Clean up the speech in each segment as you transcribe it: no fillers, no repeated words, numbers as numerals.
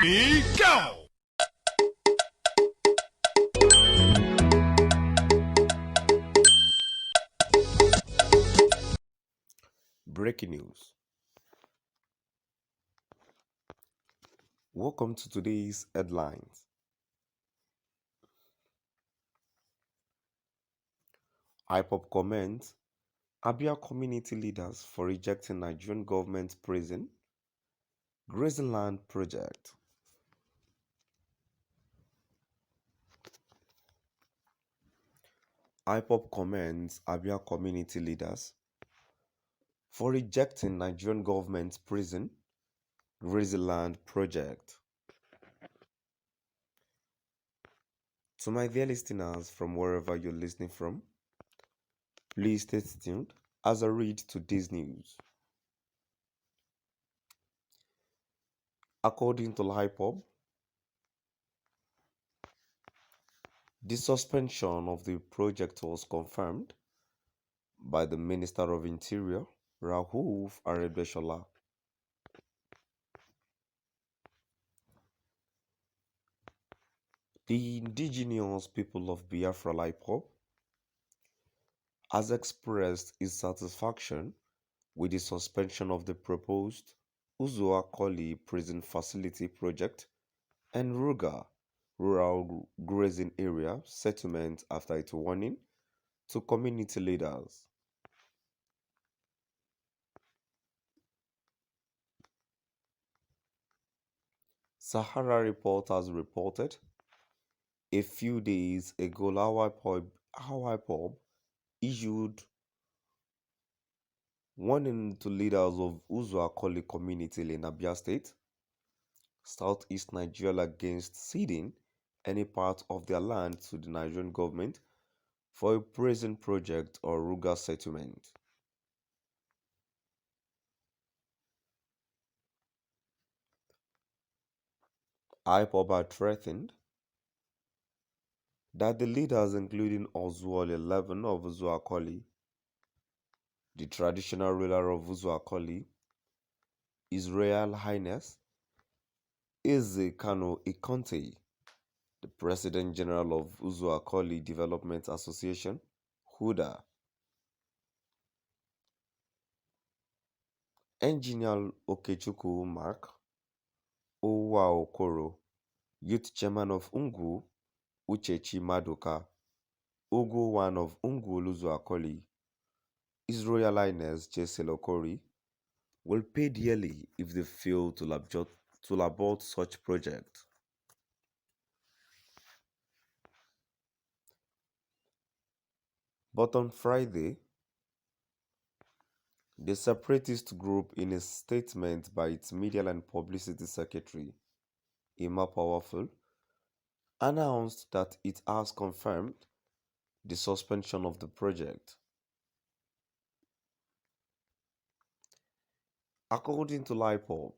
Go! Breaking news. Welcome to today's headlines. Ipob comments Abia community leaders for rejecting Nigerian government prison grazing land project. Ipob commends Abia community leaders for rejecting Nigerian government prison grazing land project. To my dear listeners from wherever you're listening from, please stay tuned as I read today's news. According to Ipob, the suspension of the project was confirmed by the Minister of Interior, Rauf Aregbesola. The indigenous people of Biafra Ipob has expressed its satisfaction with the suspension of the proposed Uzuakoli prison facility project and Ruga rural grazing area settlement after its warning to community leaders. Sahara Reporters reported a few days ago how Ipob issued warning to leaders of Uzuakoli community in Abia State, southeast Nigeria against ceding any part of their land to the Nigerian government for a prison project or Ruga settlement. Ipob had threatened that the leaders, including Ozuol 11 of Uzuakoli, the traditional ruler of Uzuakoli, His Royal Highness Eze Kano Ikonte, the President General of Uzuakoli Development Association, HUDA, Engineer Okechukwu Mark Owaokoro, Youth Chairman of Ungu Uchechi Madoka, Ugu One of Ungu Uzuakoli, His Royal Highness Jesse Okori, will pay dearly if they fail to abort such project. But on Friday, the separatist group, in a statement by its Media and Publicity Secretary, Emma Powerful, announced that it has confirmed the suspension of the project. According to Ipob,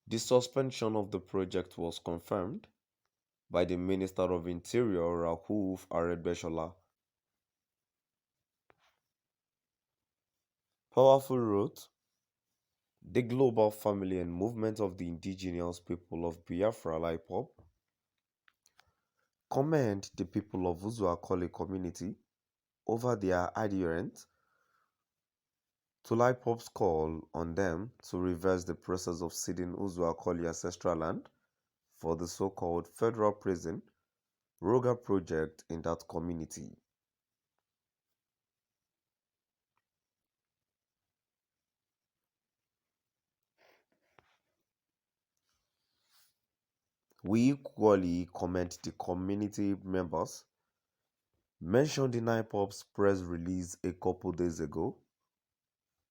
the suspension of the project was confirmed by the Minister of Interior, Rauf Aregbesola. Powerful wrote, "The global family and movement of the indigenous people of Biafra Ipob commend the people of Uzuakoli community over their adherence to Ipob's call on them to reverse the process of ceding Uzuakoli ancestral land for the so-called federal prison Ruga project in that community." We equally commend the community members mentioned in Ipob's press release a couple days ago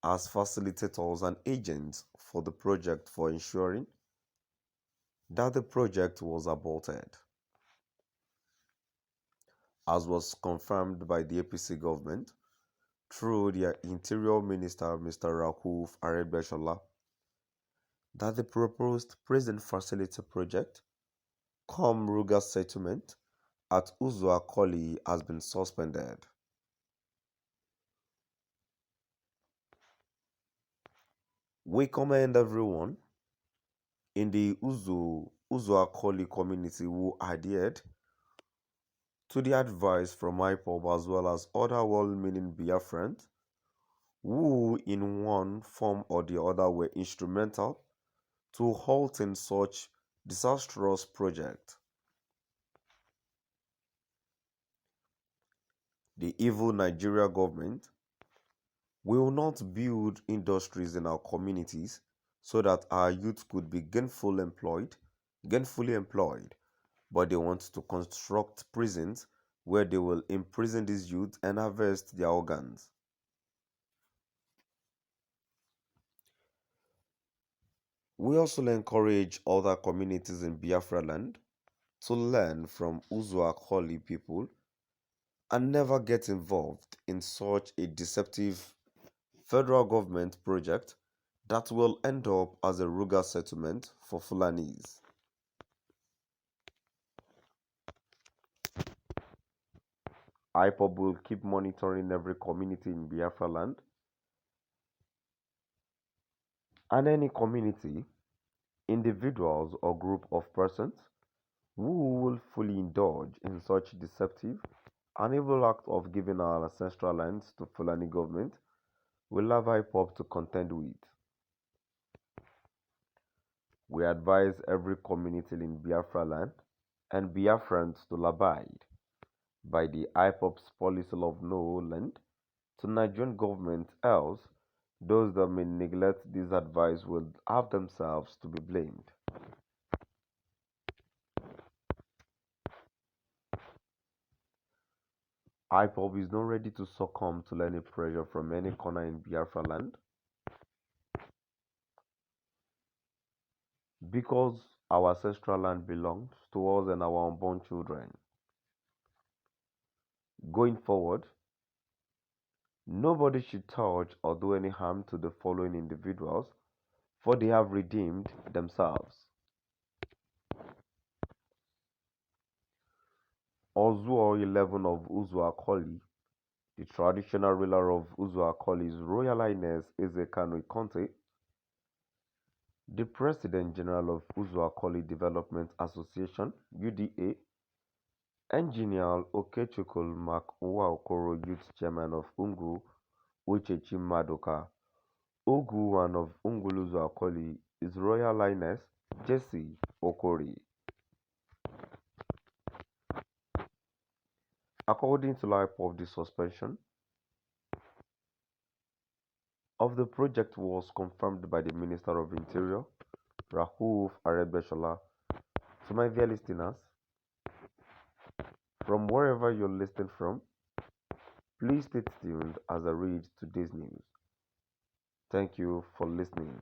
as facilitators and agents for the project for ensuring that the project was aborted, as was confirmed by the APC government through their Interior Minister Mr. Rauf Aregbesola, that the proposed prison facility project cum Ruga settlement at Uzuakoli has been suspended. We commend everyone in the Uzuakoli community who adhered to the advice from Ipob as well as other well-meaning Biafrans who in one form or the other were instrumental to halting such disastrous project. The evil Nigeria government will not build industries in our communities so that our youth could be gainfully employed, but they want to construct prisons where they will imprison these youth and harvest their organs. We also encourage other communities in Biafra land to learn from Uzuakoli people and never get involved in such a deceptive federal government project that will end up as a Ruga settlement for Fulanis. Ipob will keep monitoring every community in Biafra land and any community, individuals or group of persons who will fully indulge in such deceptive and evil act of giving our ancestral lands to Fulani government will have Ipob to contend with. We advise every community in Biafra land and Biafrans to abide by the Ipop's policy of no land to Nigerian government, else those that may neglect this advice will have themselves to be blamed. Ipob is not ready to succumb to any pressure from any corner in Biafra land because our ancestral land belongs to us and our unborn children. Going forward, nobody should touch or do any harm to the following individuals, for they have redeemed themselves. Ozuo 11 of Uzuakoli, the traditional ruler of Uzuakoli's Royal Highness Ezekano Conte, the President General of Uzuakoli Development Association (UDA), Engineer Okechukwu Mark Nwaokoro, Youth Chairman of Ungu Uchechi Madoka, Ogu-1 of Ungulu Uzuakoli, His Royal Highness Jesse Okori. According to Ipob, the suspension of the project was confirmed by the Minister of Interior, Rauf Aregbesola. To my dear listeners, from wherever you're listening from, please stay tuned as I read today's news. Thank you for listening.